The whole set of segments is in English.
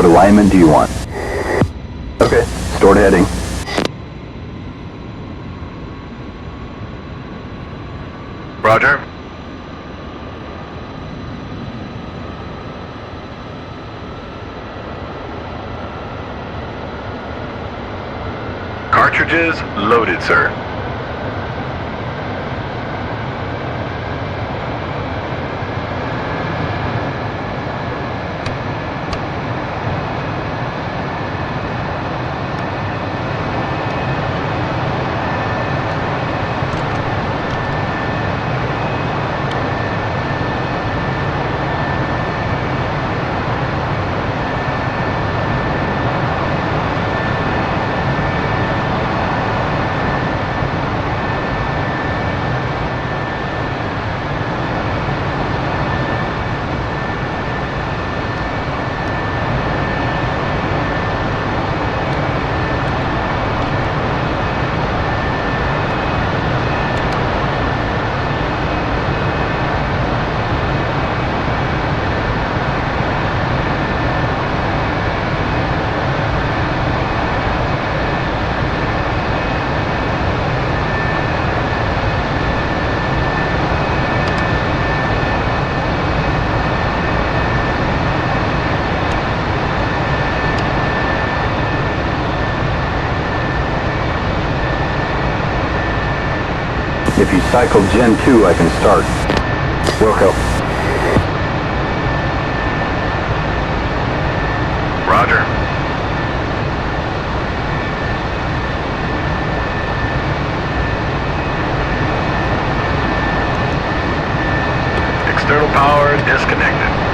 What alignment do you want? Okay, stored heading. Roger. Cartridges loaded, sir. If you cycle Gen 2, I can start. Wilco. Roger. External power disconnected.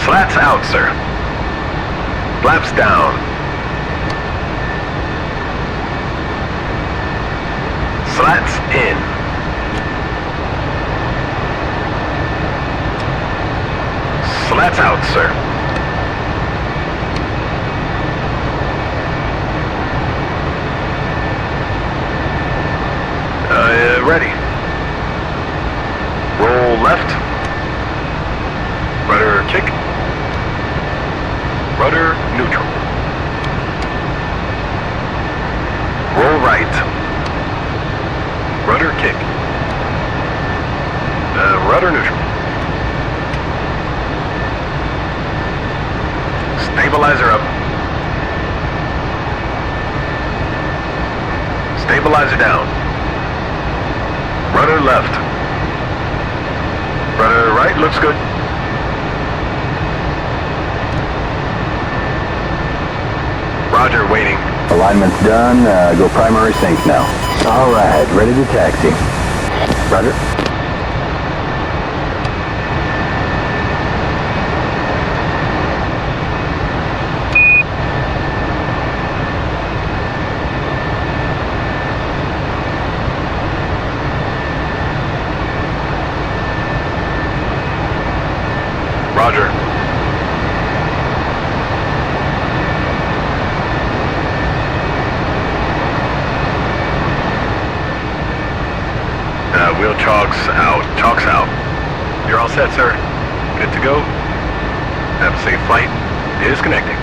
Slats out, sir. Flaps down. Slats in. Slats out, sir. Ready. Roll left. Rudder kick. Rudder neutral. Roll right. Rudder kick. Rudder neutral. Stabilizer up. Stabilizer down. Rudder left. Rudder right looks good. Roger, waiting. Alignment's done. Go primary sync now. All right, ready to taxi. Roger. Show chalks out. Chalks out. You're all set, sir. Good to go. Have a safe flight. Disconnecting.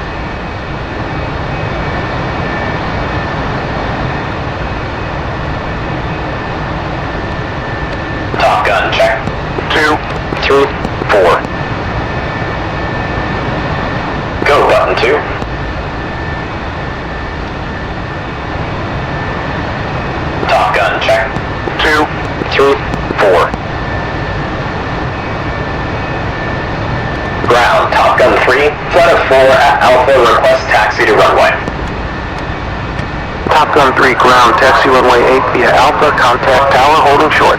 Top gun, check. 2, 3, 4. Go, button 2. Top gun, check. 2, 3, 4. Ground, Top gun 3. Flight of 4 at Alpha, request taxi to runway. Top Gun 3 ground, taxi runway 8 via Alpha, contact tower holding short.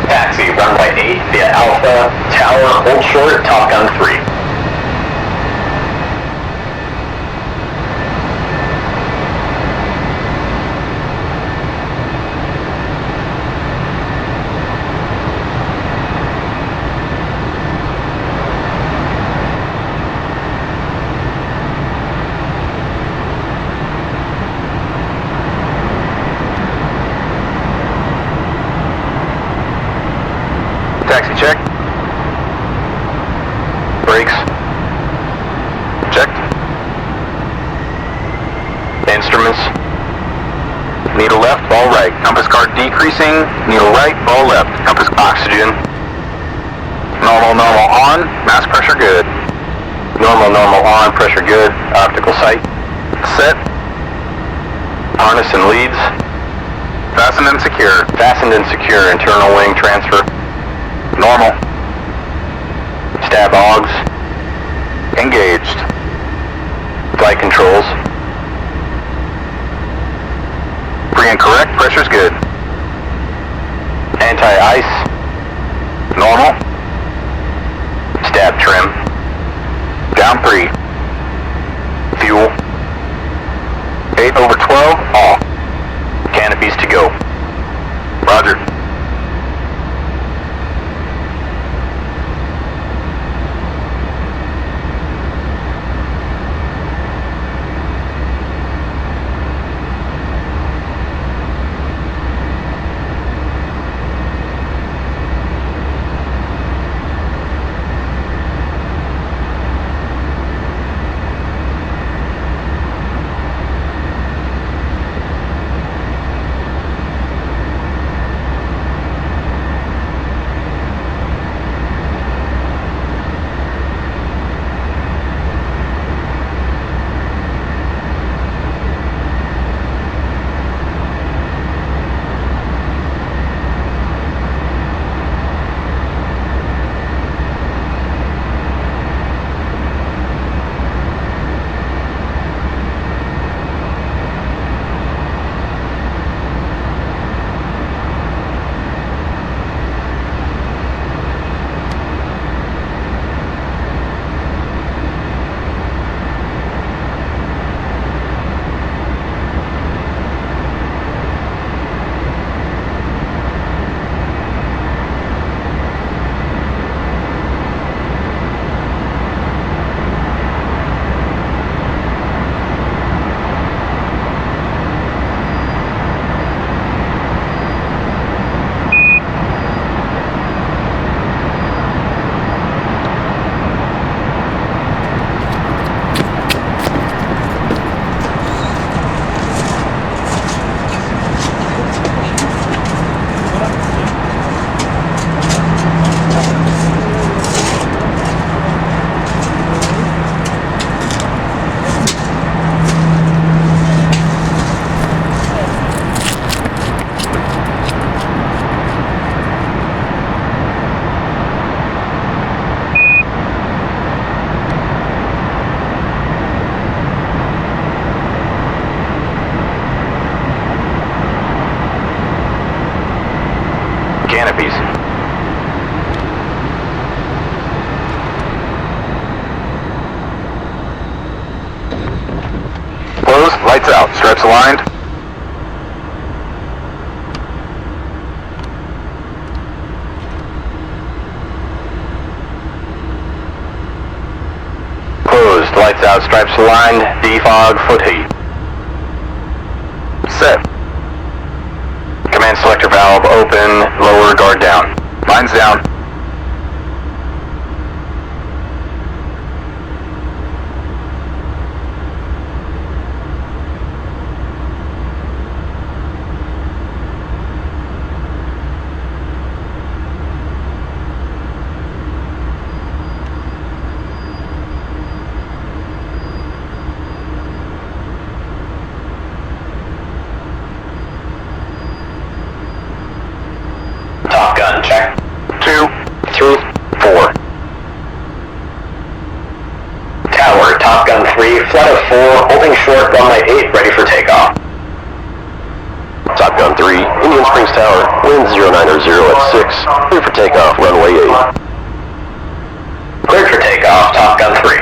Taxi, runway 8 via Alpha, tower, hold short, Top gun 3. Taxi check. Brakes. Checked. Instruments. Needle left, ball right. Compass card decreasing. Needle right, ball left. Compass oxygen. Normal, normal on. Mass pressure good. Normal, normal on. Pressure good. Optical sight. Set. Harness and leads. Fastened and secure. Fastened and secure. Internal wing transfer. Normal. Stab augs. Engaged. Flight controls. Free and correct, pressure's good. Anti-ice. Normal. Stab trim. Down 3. Fuel. 8/12, off. Canopies to go. Roger. Canopies. Closed, lights out, stripes aligned. Closed, lights out, stripes aligned, defog, foot heat. Set. Command command selector valve open, lower guard down. Mine's down. Top gun, check. 2, 3, 4. Tower, Top Gun 3, flight of 4, holding short, runway 8, ready for takeoff. Top Gun 3, Indian Springs Tower, wind 090 at 6, clear for takeoff, runway 8. Cleared for takeoff, Top Gun 3.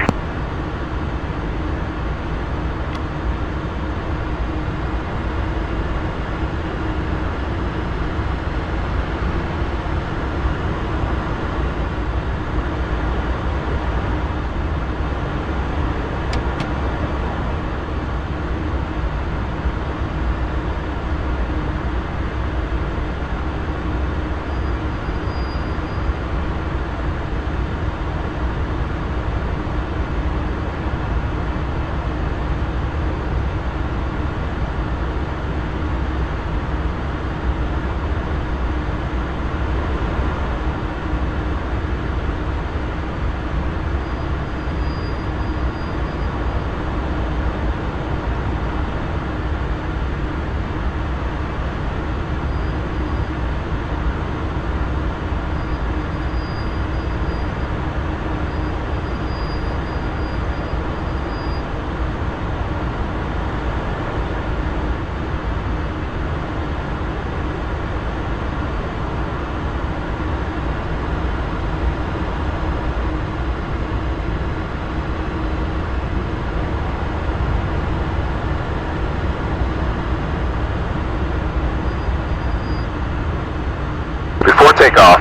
Before takeoff.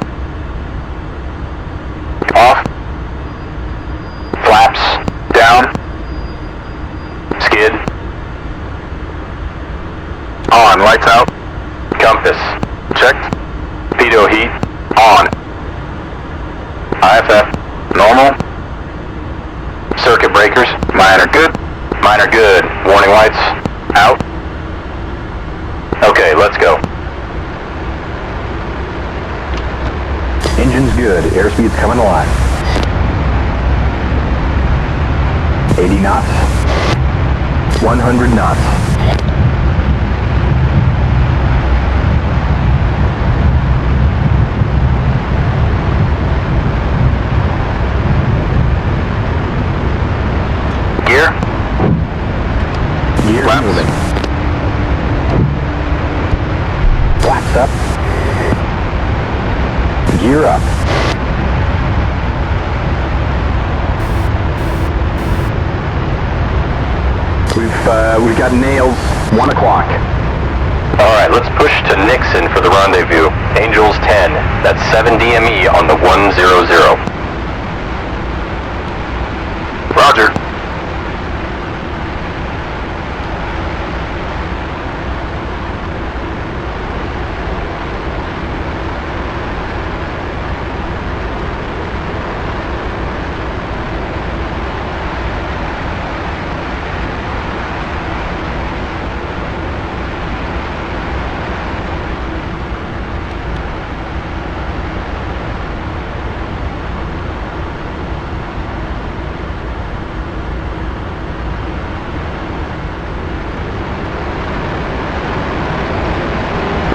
Off. Flaps. Down. Skid. On. Lights out. Compass. Checked. Pitot heat. On. IFF. Normal. Circuit breakers. Mine are good. Mine are good. Warning lights. Out. Okay, let's go. Engine's good. Airspeed's coming alive. 80 knots. 100 knots. Gear. Gear Flaps. moving. Flaps up. Gear up. We've got nails. 1 o'clock. Alright, let's push to Nixon for the rendezvous. Angels 10, that's 7 DME on the 100. Roger.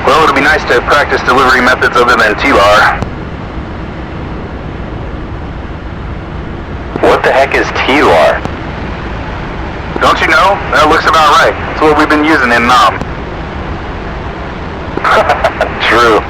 Well, it'll be nice to practice delivery methods other than T-bar. What the heck is TLAR? Don't you know? That looks about right. It's what we've been using in Nam. True.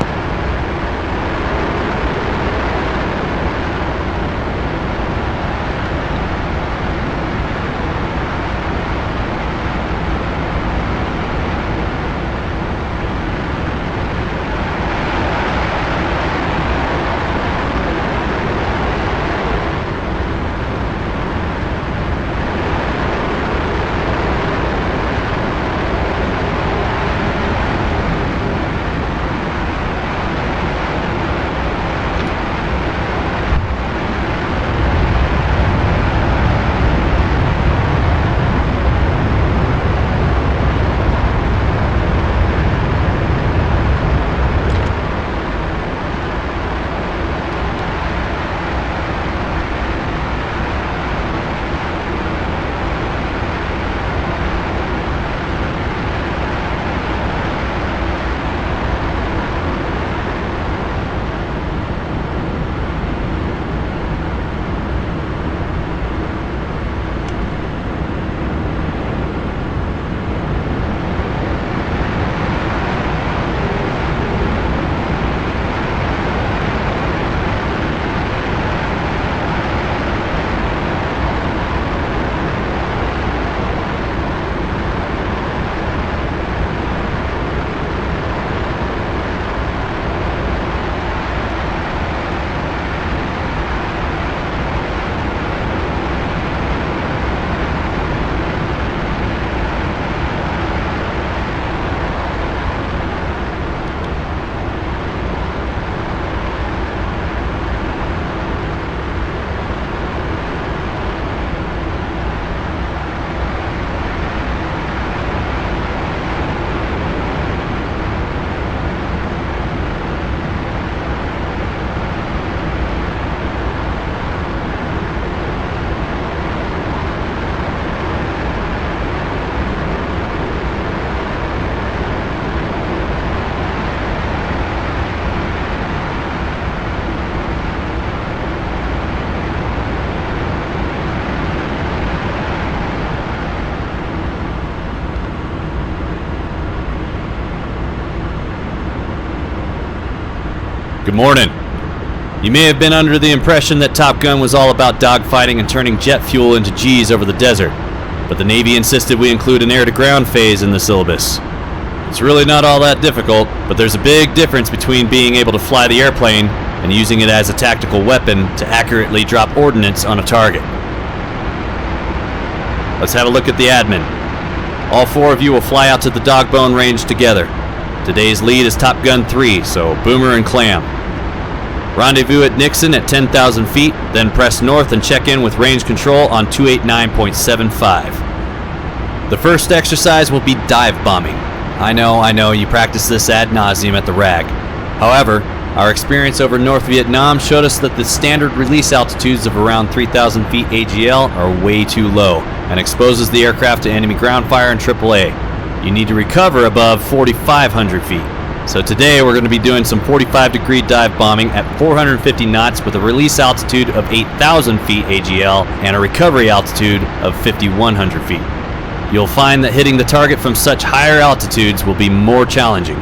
Good morning. You may have been under the impression that Top Gun was all about dogfighting and turning jet fuel into G's over the desert, but the Navy insisted we include an air-to-ground phase in the syllabus. It's really not all that difficult, but there's a big difference between being able to fly the airplane and using it as a tactical weapon to accurately drop ordnance on a target. Let's have a look at the admin. All 4 of you will fly out to the Dogbone range together. Today's lead is Top Gun 3, so Boomer and Clam. Rendezvous at Nixon at 10,000 feet, then press north and check in with range control on 289.75. The first exercise will be dive bombing. I know, you practice this ad nauseum at the RAG. However, our experience over North Vietnam showed us that the standard release altitudes of around 3,000 feet AGL are way too low and exposes the aircraft to enemy ground fire and AAA. You need to recover above 4,500 feet. So today we're going to be doing some 45-degree dive bombing at 450 knots with a release altitude of 8,000 feet AGL and a recovery altitude of 5,100 feet. You'll find that hitting the target from such higher altitudes will be more challenging.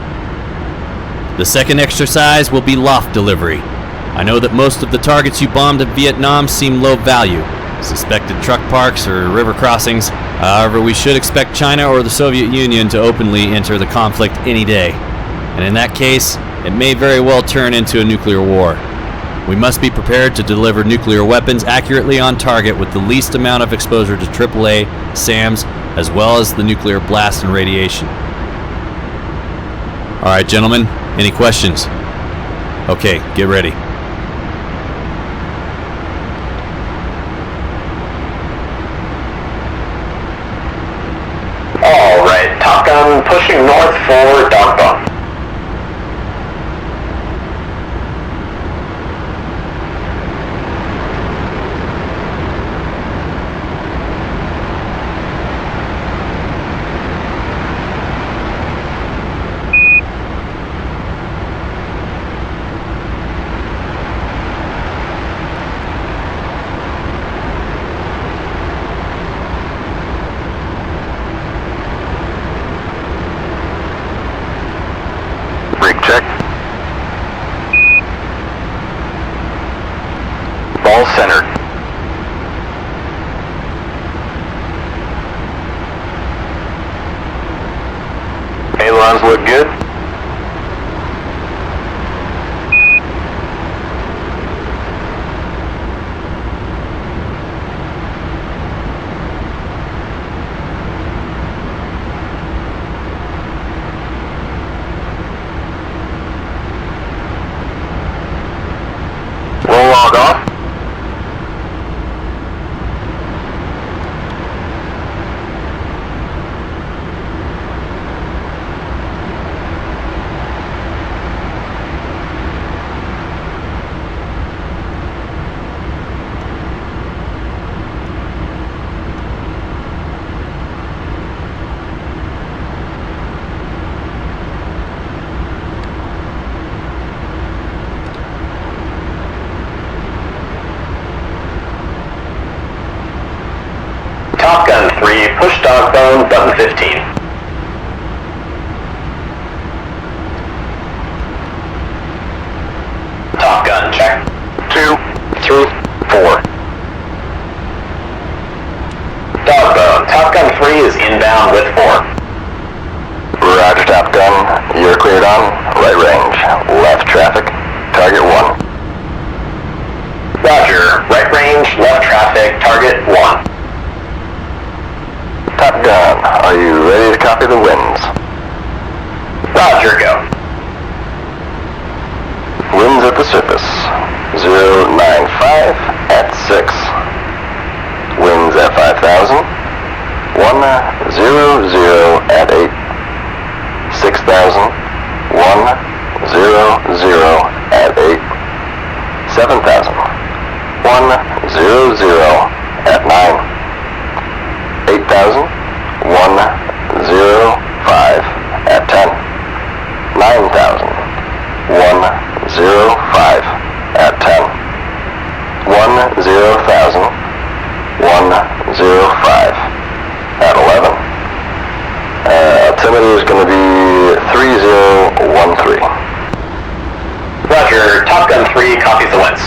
The second exercise will be LOFT delivery. I know that most of the targets you bombed in Vietnam seem low value, suspected truck parks or river crossings. However, we should expect China or the Soviet Union to openly enter the conflict any day. And in that case, it may very well turn into a nuclear war. We must be prepared to deliver nuclear weapons accurately on target with the least amount of exposure to AAA, SAMs, as well as the nuclear blast and radiation. All right, gentlemen, any questions? Okay, get ready. All right, Top Gun pushing north for Dogbone. Rig check. Ball centered. Ailerons look good. Roll log off. Top Gun 3, push Dogbone, button 15. Top Gun, check. 2, 3, 4. Dogbone, Top Gun 3 is inbound with 4. Roger, Top Gun. You're cleared on right range. Left traffic. Target 1. Roger, right range, left traffic, target 1. Top Gun, are you ready to copy the winds? Roger, go. Winds at the surface. 095 at 6. Winds at 5,000. 100 at 8. 6,000. 100 at 8. 7,000. 100 at 9. 8,000. 105 at 10. 9,000. 105 at 10. 10,000. 105 at 11. Altimeter is going to be 3013. Roger, Top Gun 3 copies the winds.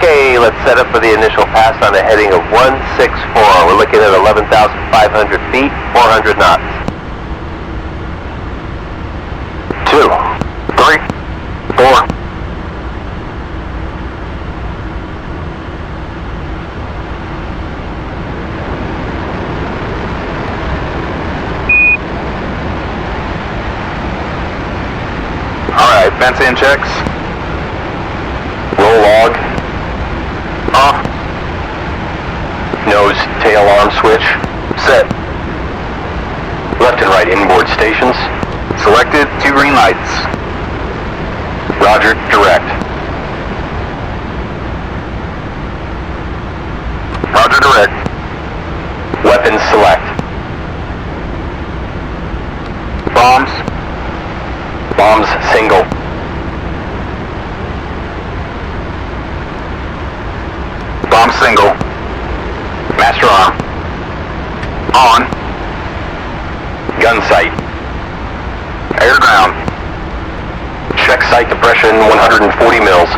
Okay, let's set up for the initial pass on a heading of 164. We're looking at 11,500 feet, 400 knots. 2, 3, 4. Alright, fence in checks. Roll log. Off. Nose, tail arm switch. Set. Left and right inboard stations. Selected. 2 green lights. Roger, direct. Roger, direct. Weapons select. Bombs. Bombs single. Bomb single. Master arm. On. Gun sight. Air ground. Check sight depression 140 mils.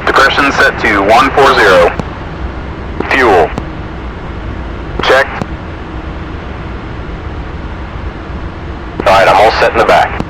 Depression set to 140. Fuel. Checked. Alright, I'm all set in the back.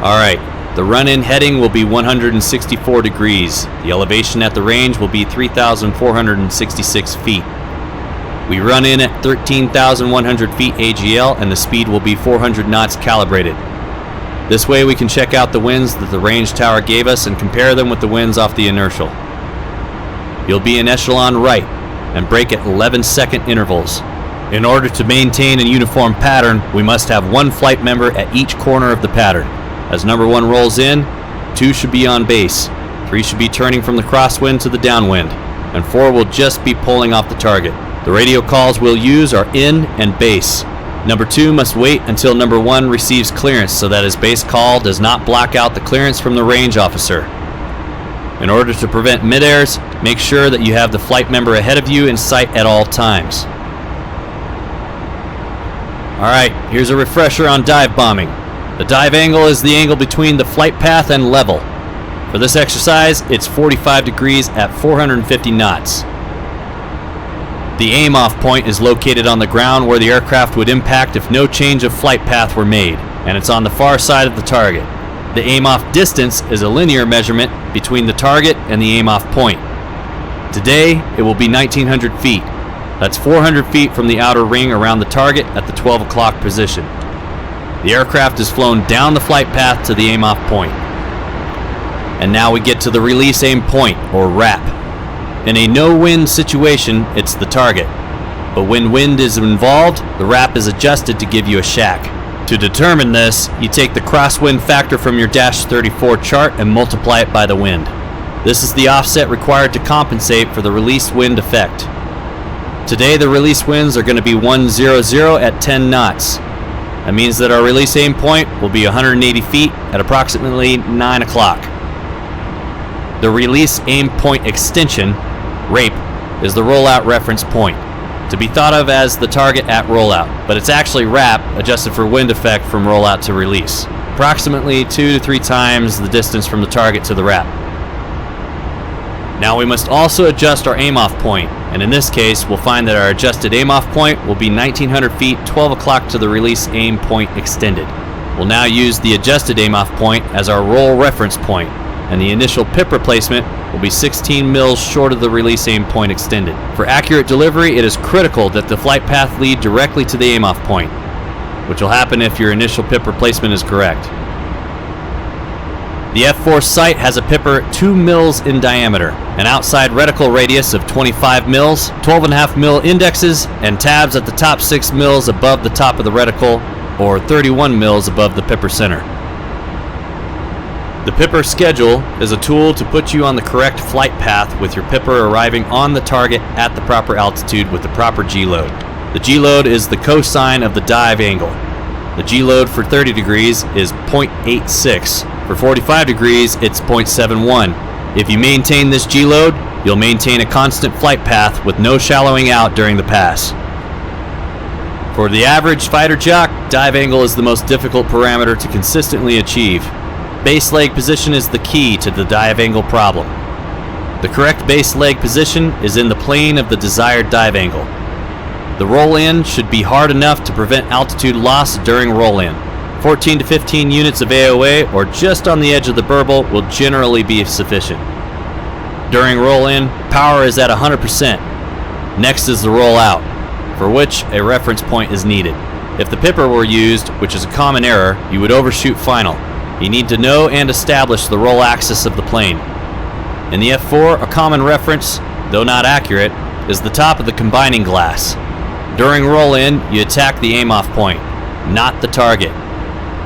Alright, the run-in heading will be 164 degrees. The elevation at the range will be 3,466 feet. We run in at 13,100 feet AGL and the speed will be 400 knots calibrated. This way we can check out the winds that the range tower gave us and compare them with the winds off the inertial. You'll be in echelon right and brake at 11-second intervals. In order to maintain a uniform pattern, we must have one flight member at each corner of the pattern. As number 1 rolls in, 2 should be on base, 3 should be turning from the crosswind to the downwind, and 4 will just be pulling off the target. The radio calls we'll use are in and base. Number 2 must wait until number 1 receives clearance so that his base call does not block out the clearance from the range officer. In order to prevent mid-airs, make sure that you have the flight member ahead of you in sight at all times. Alright, here's a refresher on dive bombing. The dive angle is the angle between the flight path and level. For this exercise, it's 45 degrees at 450 knots. The aim-off point is located on the ground where the aircraft would impact if no change of flight path were made, and it's on the far side of the target. The aim-off distance is a linear measurement between the target and the aim-off point. Today, it will be 1,900 feet. That's 400 feet from the outer ring around the target at the 12 o'clock position. The aircraft is flown down the flight path to the aim-off point. And now we get to the release aim point, or RAP. In a no-wind situation, it's the target. But when wind is involved, the RAP is adjusted to give you a shack. To determine this, you take the crosswind factor from your Dash 34 chart and multiply it by the wind. This is the offset required to compensate for the release wind effect. Today the release winds are going to be 100 at 10 knots. That means that our release aim point will be 180 feet at approximately 9 o'clock. The release aim point extension, RAPE, is the rollout reference point, to be thought of as the target at rollout, but it's actually RAP adjusted for wind effect from rollout to release, approximately 2 to 3 times the distance from the target to the RAP. Now we must also adjust our aim-off point, and in this case we'll find that our adjusted aim-off point will be 1900 feet, 12 o'clock to the release aim point extended. We'll now use the adjusted aim-off point as our roll reference point, and the initial pip replacement will be 16 mils short of the release aim point extended. For accurate delivery, it is critical that the flight path lead directly to the aim-off point, which will happen if your initial pip replacement is correct. The F4 sight has a pipper 2 mils in diameter, an outside reticle radius of 25 mils, 12.5 mil indexes, and tabs at the top 6 mils above the top of the reticle, or 31 mils above the pipper center. The pipper schedule is a tool to put you on the correct flight path with your pipper arriving on the target at the proper altitude with the proper G-load. The G-load is the cosine of the dive angle. The G-load for 30 degrees is 0.86. For 45 degrees, it's 0.71. If you maintain this G-load, you'll maintain a constant flight path with no shallowing out during the pass. For the average fighter jock, dive angle is the most difficult parameter to consistently achieve. Base leg position is the key to the dive angle problem. The correct base leg position is in the plane of the desired dive angle. The roll-in should be hard enough to prevent altitude loss during roll-in. 14 to 15 units of AOA or just on the edge of the burble will generally be sufficient. During roll-in, power is at 100%. Next is the roll-out, for which a reference point is needed. If the pipper were used, which is a common error, you would overshoot final. You need to know and establish the roll axis of the plane. In the F4, a common reference, though not accurate, is the top of the combining glass. During roll-in, you attack the aim-off point, not the target.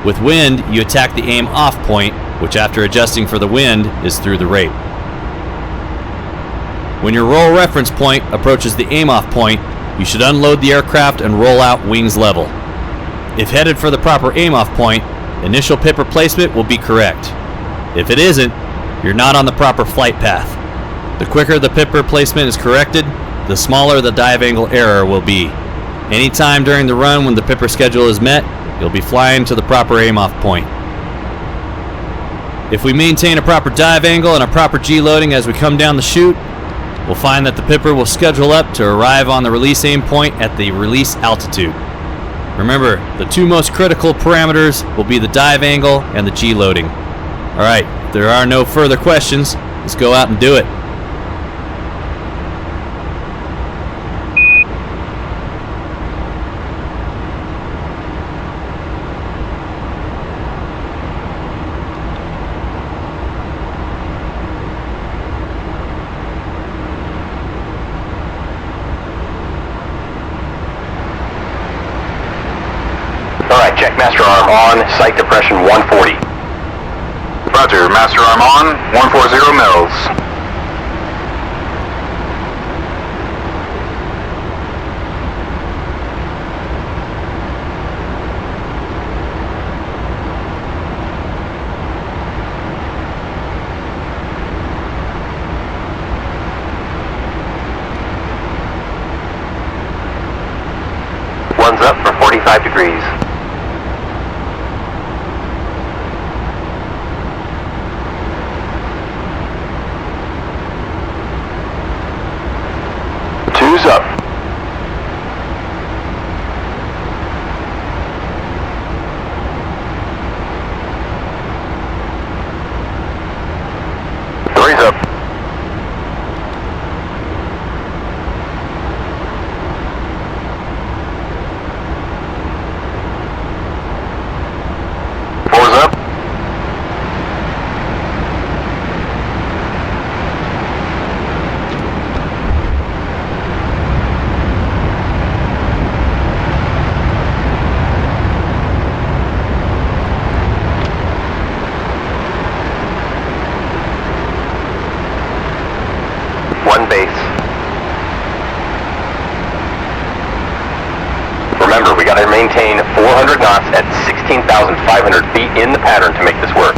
With wind, you attack the aim-off point, which after adjusting for the wind is through the RAPE. When your roll reference point approaches the aim-off point, you should unload the aircraft and roll out wings level. If headed for the proper aim-off point, initial pip replacement will be correct. If it isn't, you're not on the proper flight path. The quicker the pip replacement is corrected, the smaller the dive angle error will be. Anytime during the run when the pipper schedule is met, you'll be flying to the proper aim-off point. If we maintain a proper dive angle and a proper G-loading as we come down the chute, we'll find that the pipper will schedule up to arrive on the release aim point at the release altitude. Remember, the two most critical parameters will be the dive angle and the G-loading. Alright, if there are no further questions, let's go out and do it. Alright, check master arm on, sight depression 140. Roger, master arm on, 140 mils. One's up for 45 degrees. Two's up. Three's up. Got to maintain 400 knots at 16,500 feet in the pattern to make this work.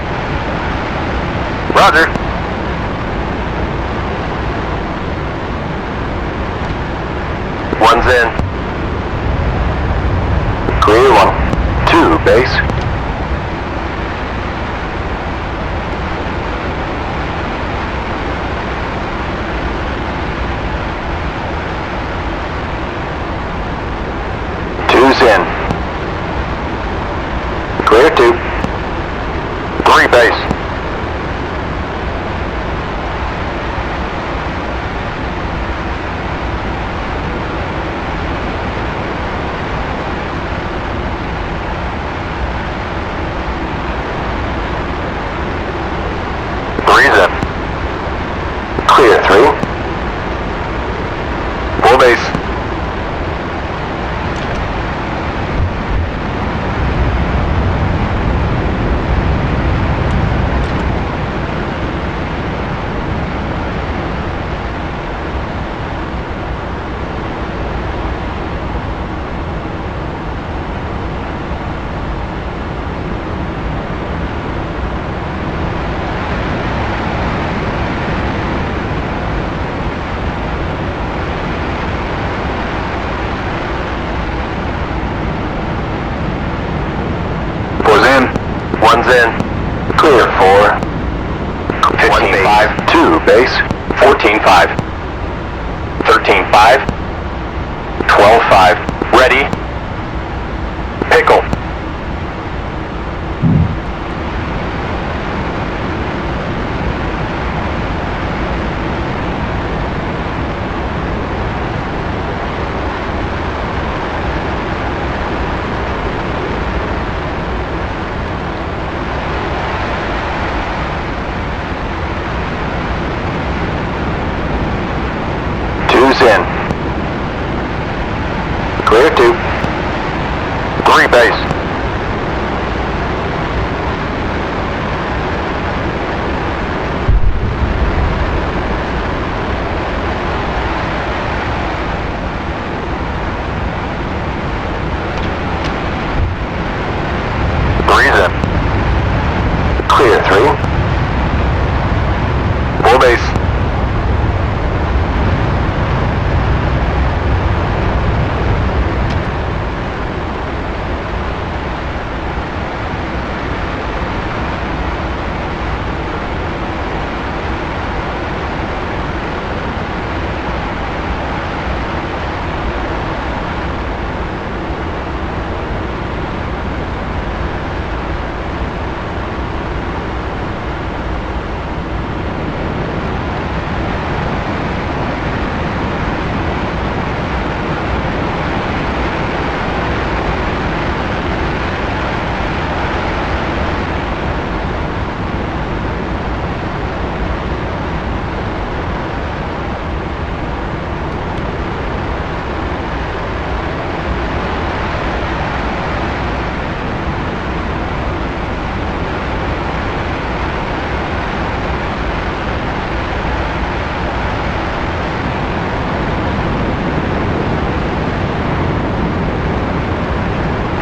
Roger. One's in. Clear 1. 2, base. Two's in. Clear 2. 3, base. Clear 3. 4 base. One's in. Clear 4. 15-5. 2 base. 14-5. 13-5. 12-5. Ready. Pickle. Two's in. Clear 2. 3 base. Three's in. Clear 3. 4 base.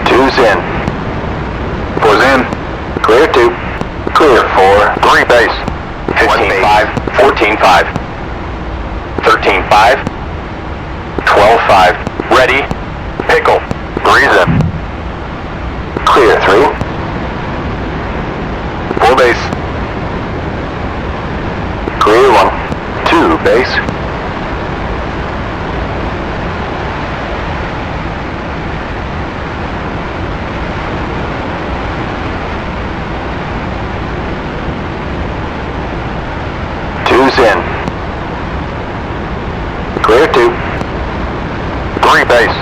Two's in. 4's in. Clear 2. Clear 4. 3 base. 15-5. 14-5. 13-5. 12-5. Ready. Pickle. 3's in. Clear 3. 4 base. Clear 1. 2 base. Two's in. Clear 2. 3 base.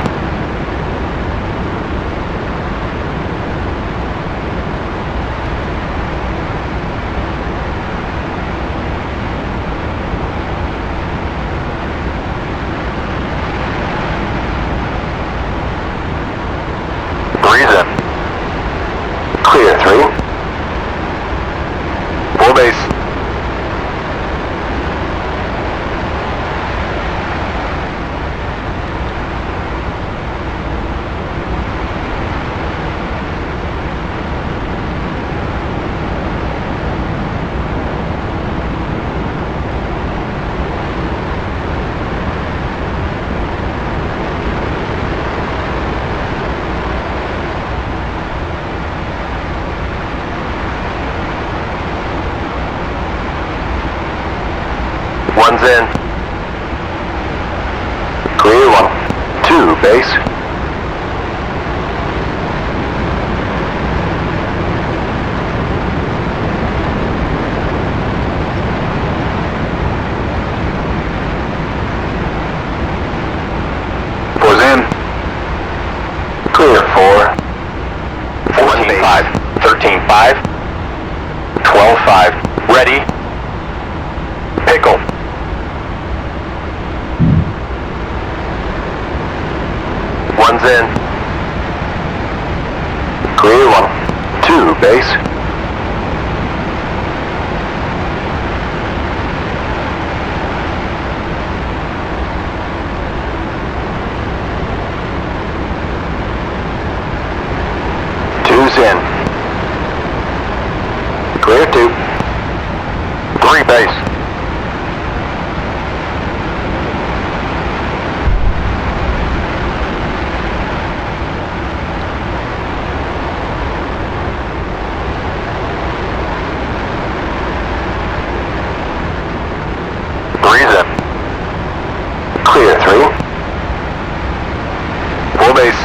Three's in. Clear 3. 4 base. One's in. Clear 1. 2, base. Four's in. Clear 4. 14-5. 13-5. 12-5. Ready. Pickle. One's in. Clear 1. 2, base. Two's in. Clear 2. 3, base. Clear 3. 4 base.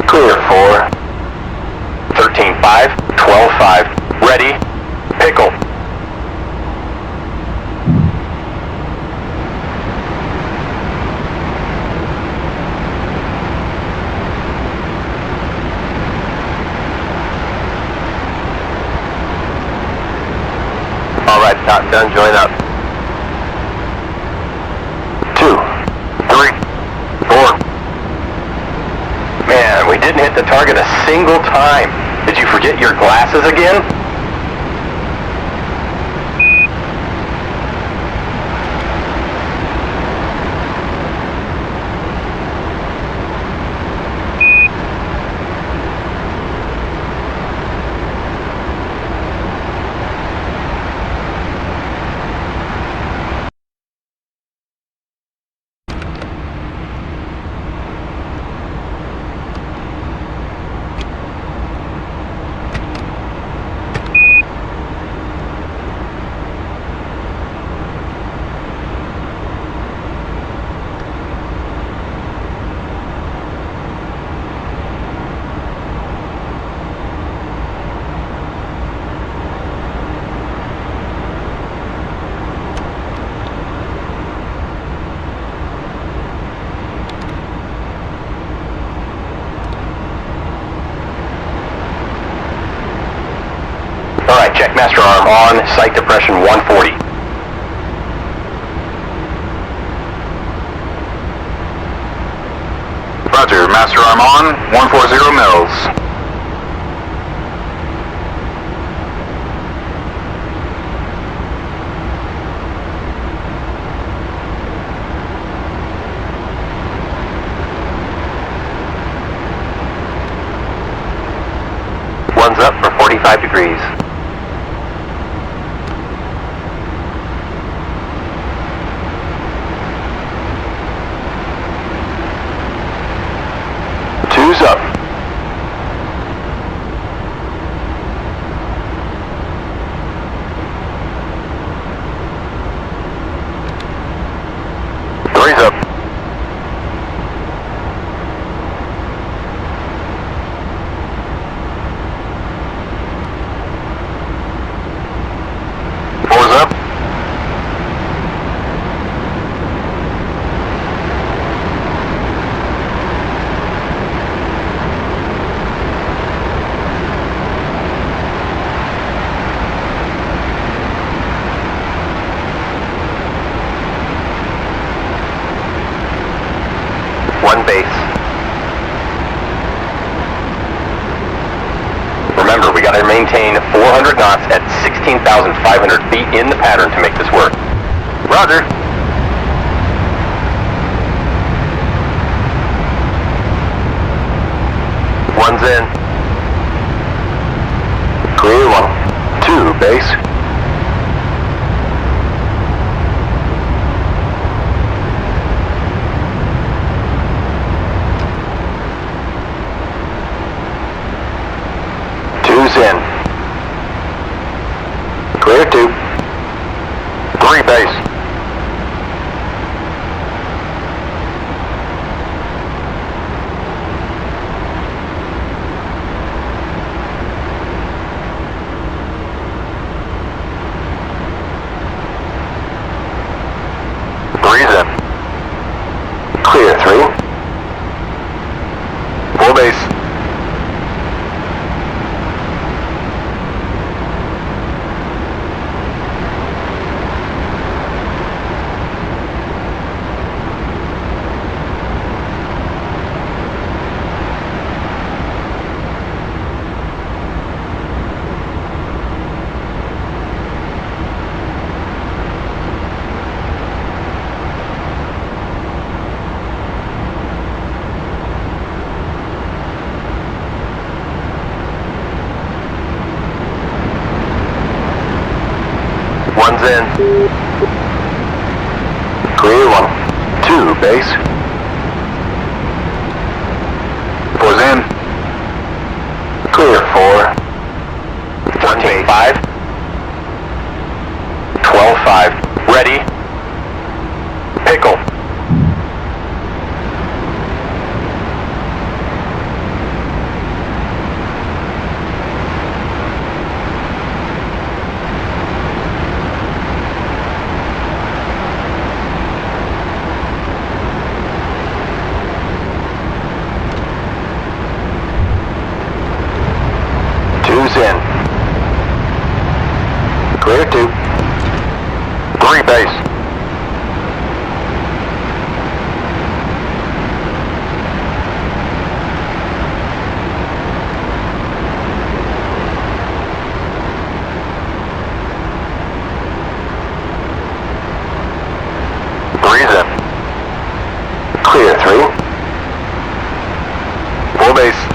Clear 4. 13-5. 12-5. Ready. Pickle. All right, top gun, join up. 2, 3, 4. Man, we didn't hit the target a single time. Did you forget your glasses again? Alright, check master arm on, sight depression 140. Roger, master arm on, 140 mils. 45 degrees. Two's up. Three's up. Four's up. One base. Remember, we gotta maintain 400 knots at 16,500 feet in the pattern to make this work. Roger. One's in. Clear one. Two, base. Two's in. Clear two. Three, base. Three's in. Clear three. Four, base. One's in. Clear one. Two, base. Four's in. Clear four. 13-5. 12-5. Ready. Pickle. Two's in. Clear two. Three, base. Three's in. Clear three. Four, base.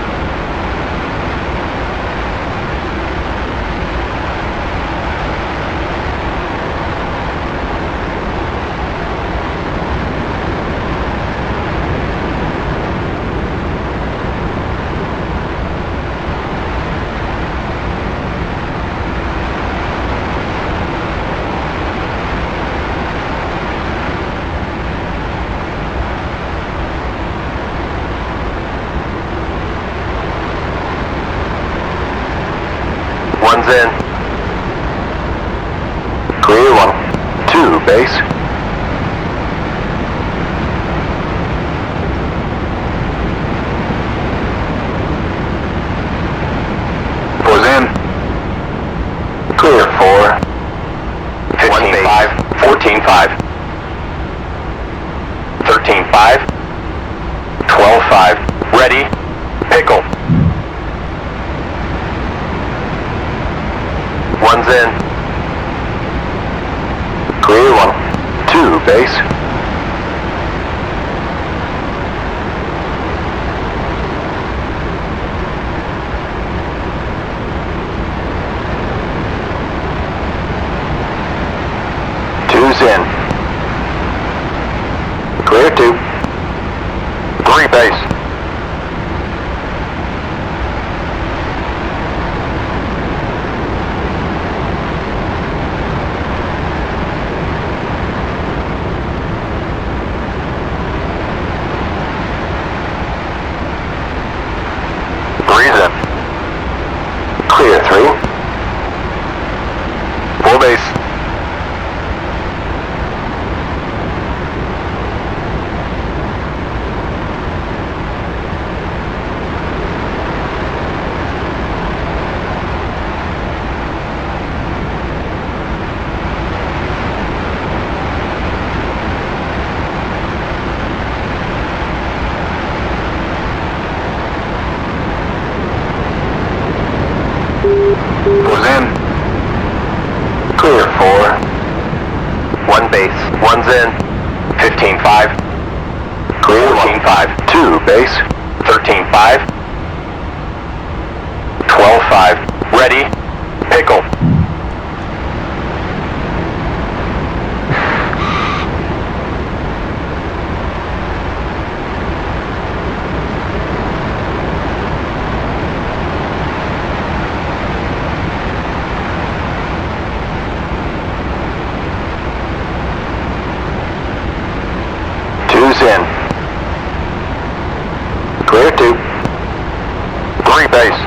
One's in. Clear one. Two, base. Four's in. Clear four. 15-5. 14-5. 13-5. 12-5. Ready. Pickle. One's in. Clear one. Two, base. 2. 3 base. Three's in. Clear 3. 4 base. Four's in. Clear 4. 1 base. 1's in. 15-5. Clear 14-5. 2 base. 13-5. 12-5. Ready. Pickle. Two's in. Clear 2. 3 base.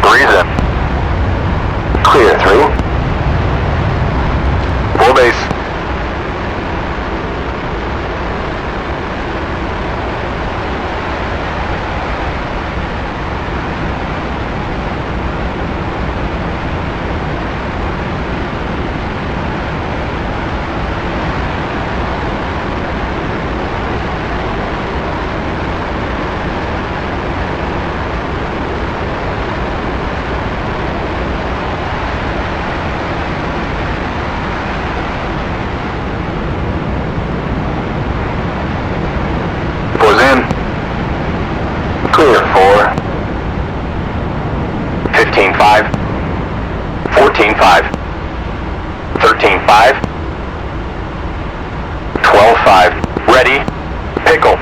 Three's in. Clear 3. 4 base. Four's in. Clear 4. 15-5. 14-5. 13-5. 12-5. Ready. Pickle.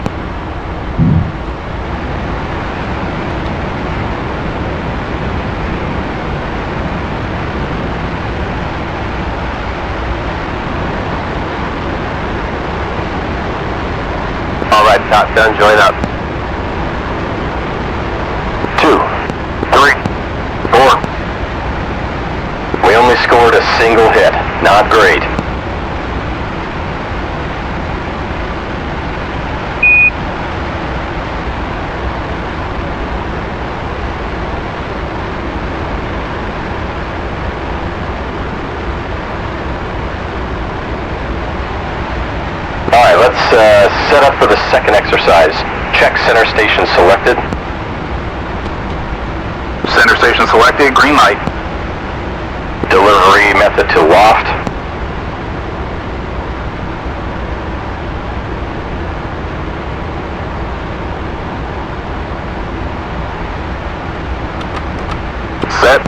Alright, not done. Join up. 2, 3, 4. We only scored a single hit. Not great. Alright, let's set up for the second exercise. Check center station selected. Center station selected, green light. Delivery method to LOFT. Set.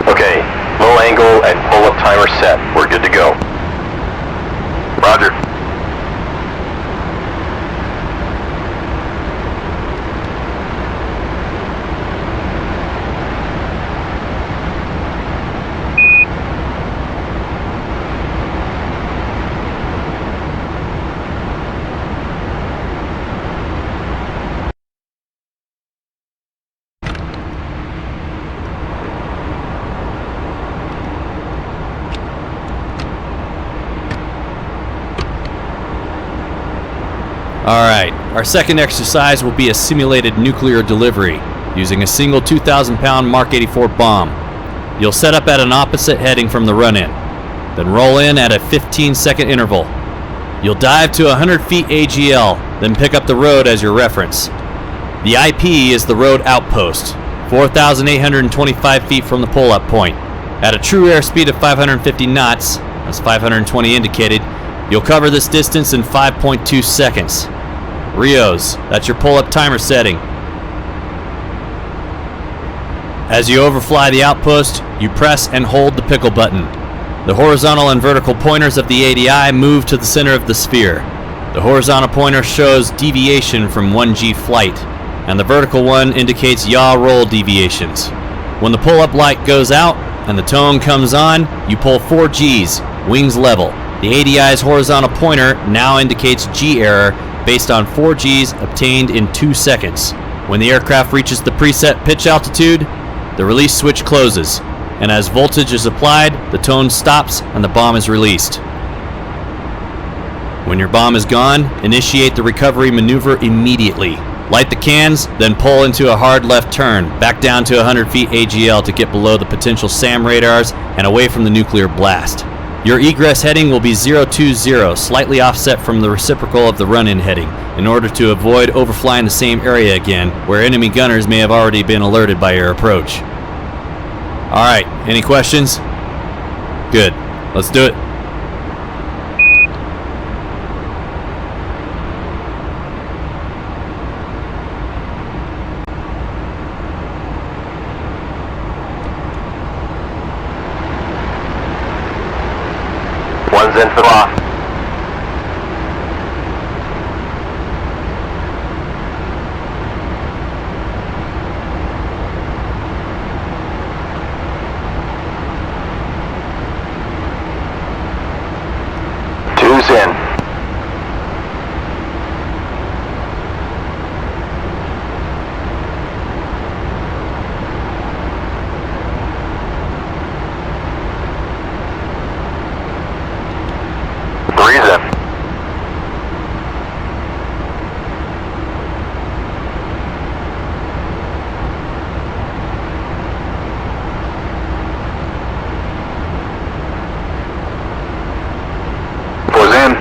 Okay, low angle and pull-up timer set. We're good to go. Roger. Alright, our second exercise will be a simulated nuclear delivery using a single 2,000-pound Mark 84 bomb. You'll set up at an opposite heading from the run-in, then roll in at a 15-second interval. You'll dive to 100 feet AGL, then pick up the road as your reference. The IP is the road outpost, 4,825 feet from the pull-up point. At a true airspeed of 550 knots, that's 520 indicated, you'll cover this distance in 5.2 seconds. Rios, that's your pull-up timer setting. As you overfly the outpost, you press and hold the pickle button. The horizontal and vertical pointers of the ADI move to the center of the sphere. The horizontal pointer shows deviation from 1G flight, and the vertical one indicates yaw roll deviations. When the pull-up light goes out and the tone comes on, you pull 4 Gs, wings level. The ADI's horizontal pointer now indicates G error based on 4 Gs obtained in 2 seconds. When the aircraft reaches the preset pitch altitude, the release switch closes, and as voltage is applied, the tone stops and the bomb is released. When your bomb is gone, initiate the recovery maneuver immediately. Light the cans, then pull into a hard left turn, back down to 100 feet AGL to get below the potential SAM radars and away from the nuclear blast. Your egress heading will be 020, slightly offset from the reciprocal of the run-in heading, in order to avoid overflying the same area again, where enemy gunners may have already been alerted by your approach. Alright, any questions? Good, let's do it. One's in for LOFT. Two's in. Three's in. Four's in.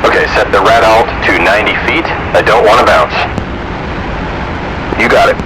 Okay, set the red alt to 90 feet. I don't want to bounce. You got it.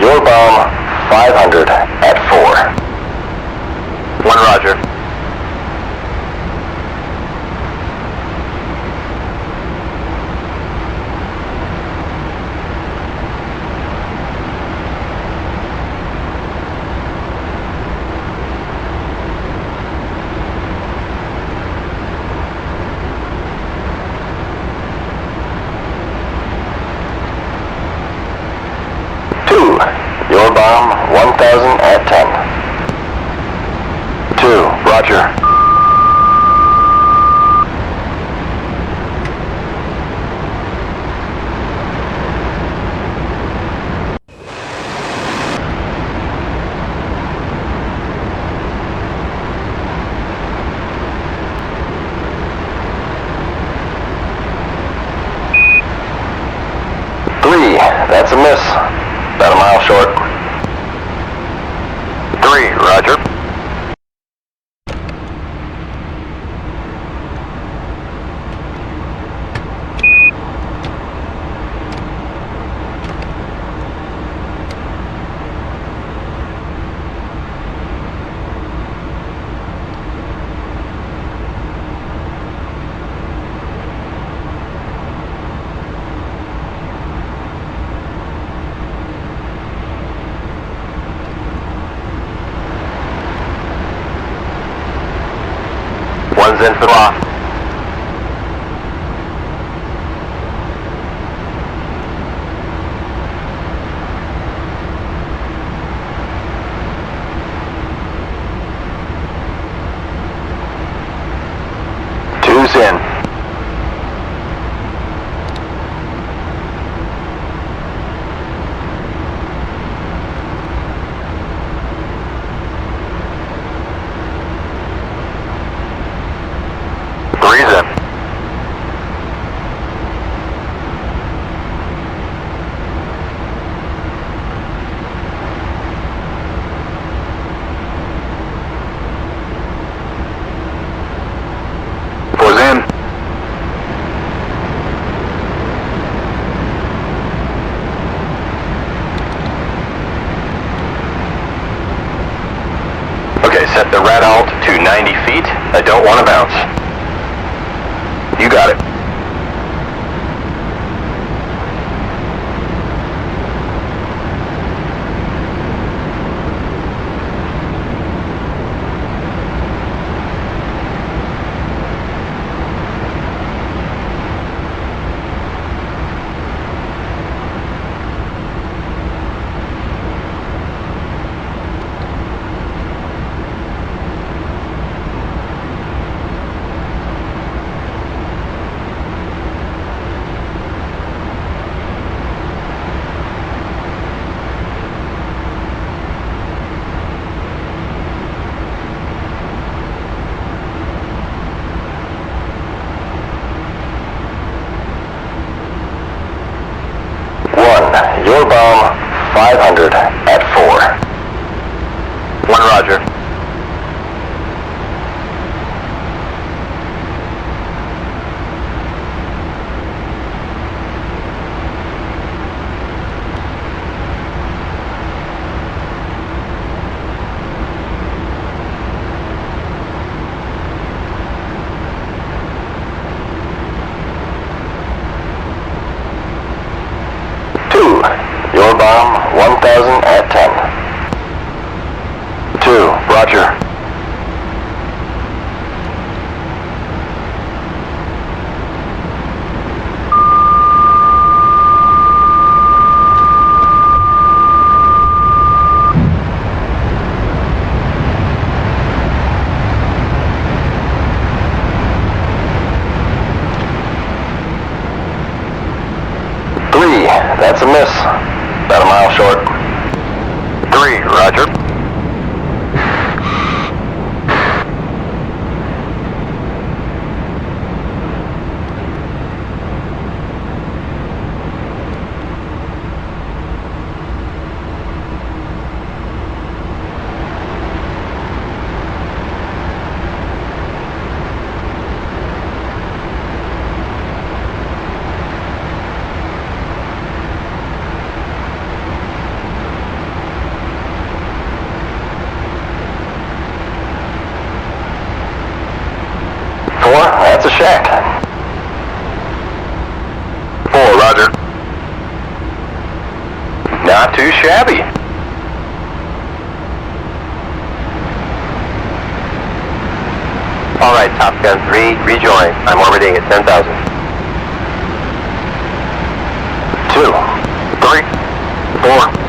Your bomb, 500 at 4. 1 roger. Your bomb, 1000 at 10. 2, roger. That's a miss. About a mile short. 3, roger. Guns in for LOFT. Two's in. Three's in. Four's in. Okay, set the rat alt to 90 feet. I don't want to bounce. You got it. Your bomb, 500 at 4. 1 Roger. Your bomb, 1,000 at 10. 2, Roger. That's a miss. About a mile short. 3, Roger. That's a shack. 4, Roger. Not too shabby. Alright, Top Gun 3, rejoin. I'm orbiting at 10,000. 2, 3, 4.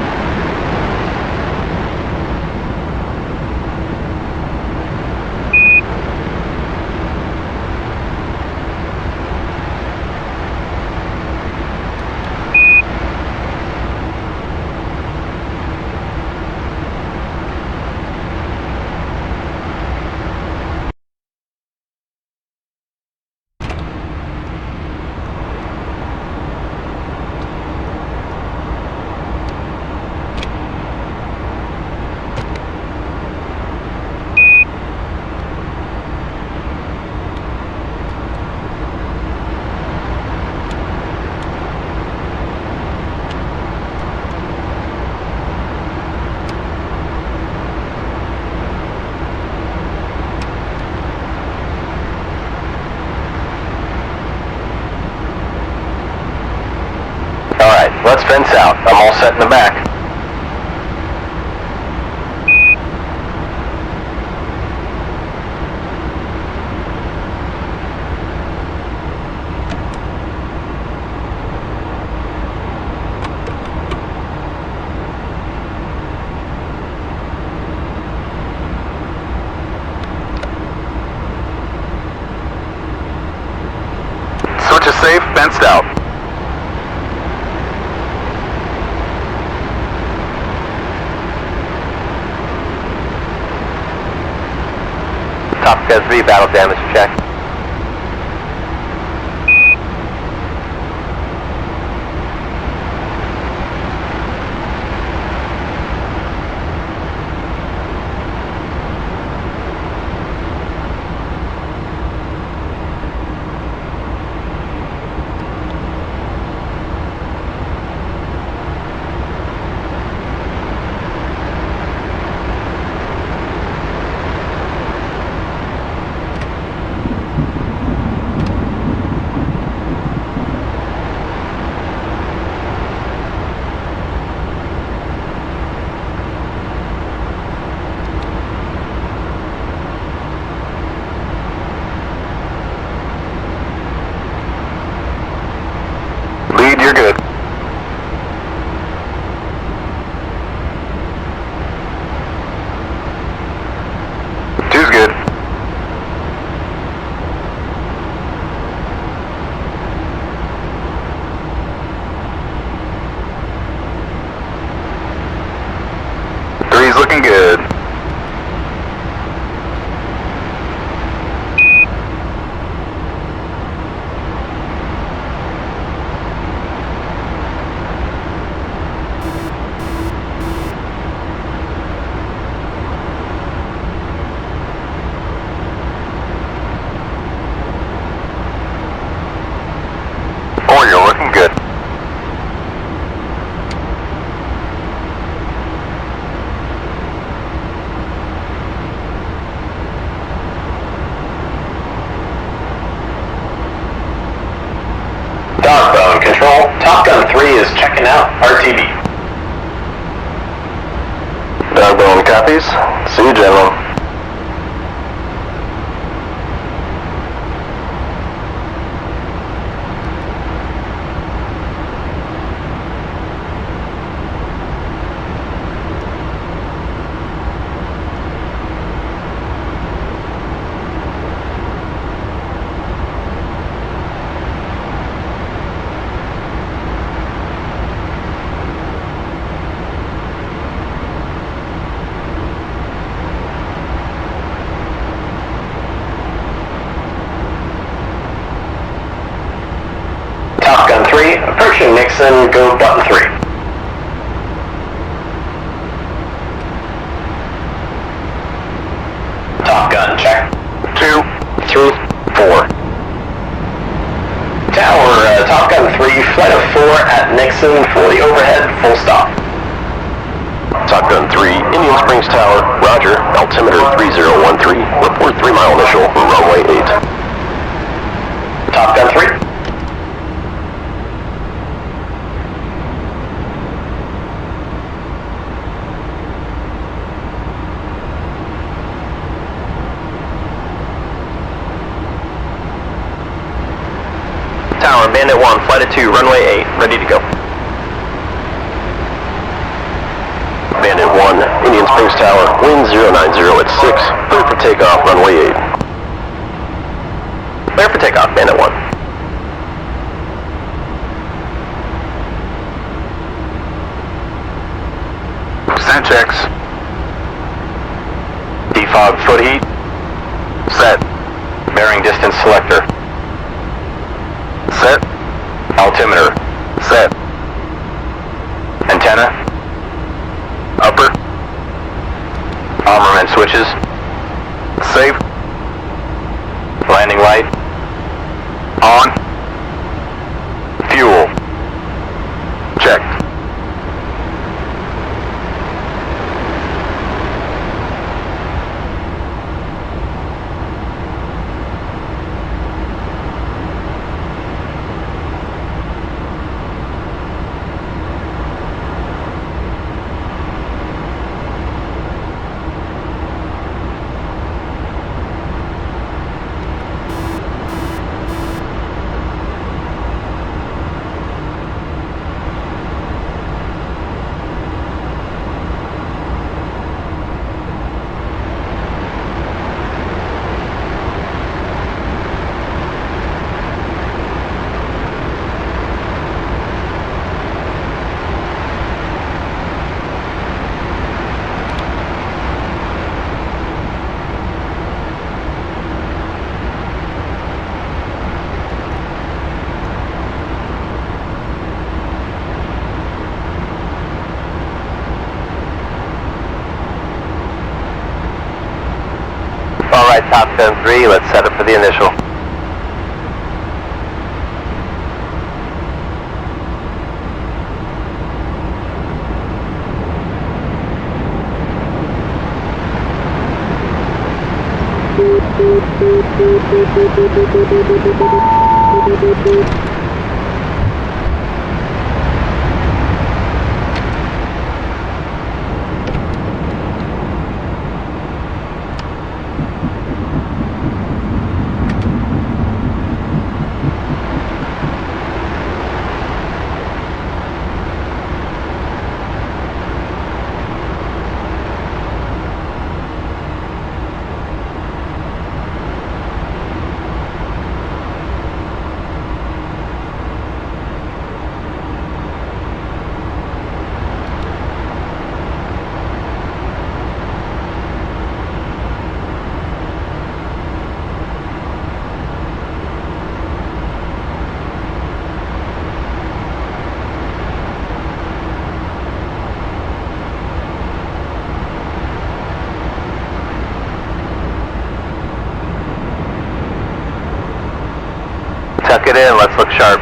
Let's fence out. I'm all set in the back. safe, fenced out. Top Gun 3, battle damage check. Lead, you're good. Two's good. Three's looking good. Four, you're looking good. Dogbone control. Top Gun 3 is checking out. RTB. Dogbone copies. See you, General. Top Gun 3, approaching Nixon, go button 3. Top Gun, check. 2, 3, 4. Tower, Top Gun 3, flight of 4 at Nixon, fully overhead, full stop. Top Gun 3, Indian Springs Tower, roger, altimeter 3013, report 3 mile initial for runway 8. Top Gun 3. Tower, Bandit 1, flight of 2, runway 8, ready to go. Bandit 1, Indian Springs Tower, wind 090 at 6, clear for takeoff, runway 8. Clear for takeoff, Bandit 1. Descent checks. Defog foot heat, Set. bearing distance selector, Set. altimeter, Set. antenna, Upper. armament switches, Safe. landing light, On. fuel, Checked. All right, Top Gun 3, let's set up for the initial. Tuck it in, let's look sharp.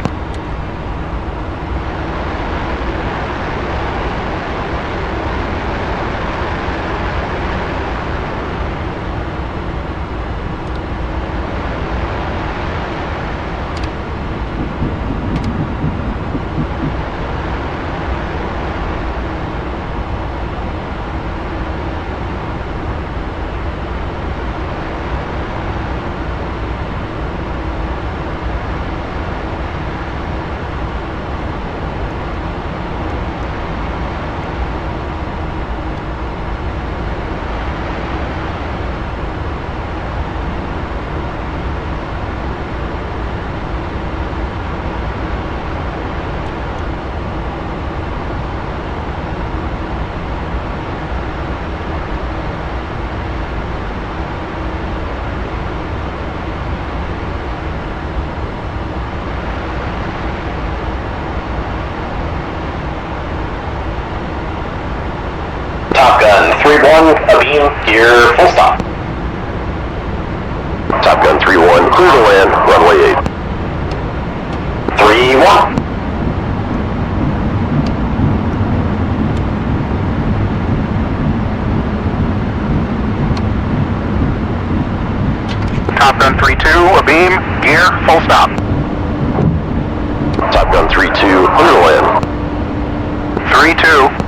Top Gun 3-1, abeam, gear, full stop. Top Gun 3-1, clear to land, runway 8. 3-1. Top Gun 3-2, abeam, gear, full stop. Top Gun 3-2, clear to land. 3-2.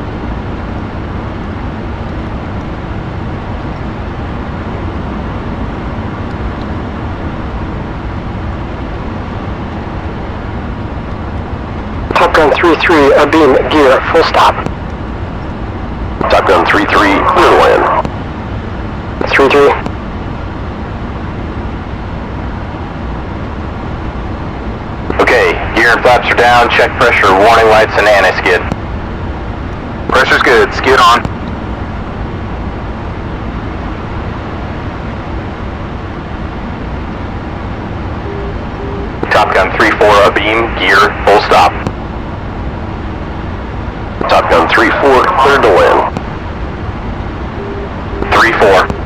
Top Gun 3-3, abeam, gear, full stop. Top Gun 3-3, clear to land. 3-3. Okay, gear and flaps are down, check pressure, warning lights, and anti-skid. Pressure's good, skid on. Top Gun 3-4, abeam, gear, full stop. Top Gun 3-4, cleared to land. 3-4.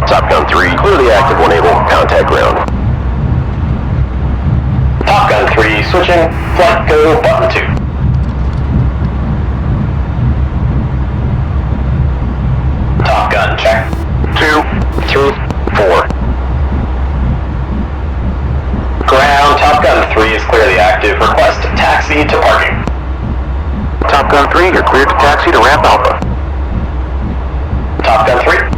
Top Gun 3, clear the active when able, contact ground. Top Gun 3, switching, flight go, button 2. taxi to parking. Top Gun 3, you're cleared to taxi to ramp Alpha. Top Gun 3.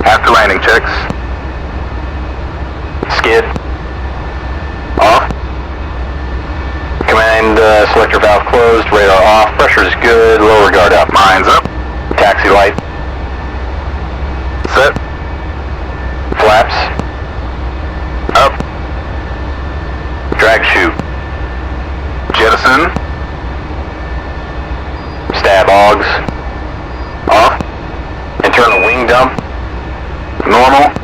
After landing checks. Skid. Off. Command, selector valve closed, radar off, pressure is good, lower guard up. Mine's up. Taxi light. Set. Flaps. Up. Drag chute. Jettison. Stab augs. Off. Internal wing dump. Normal.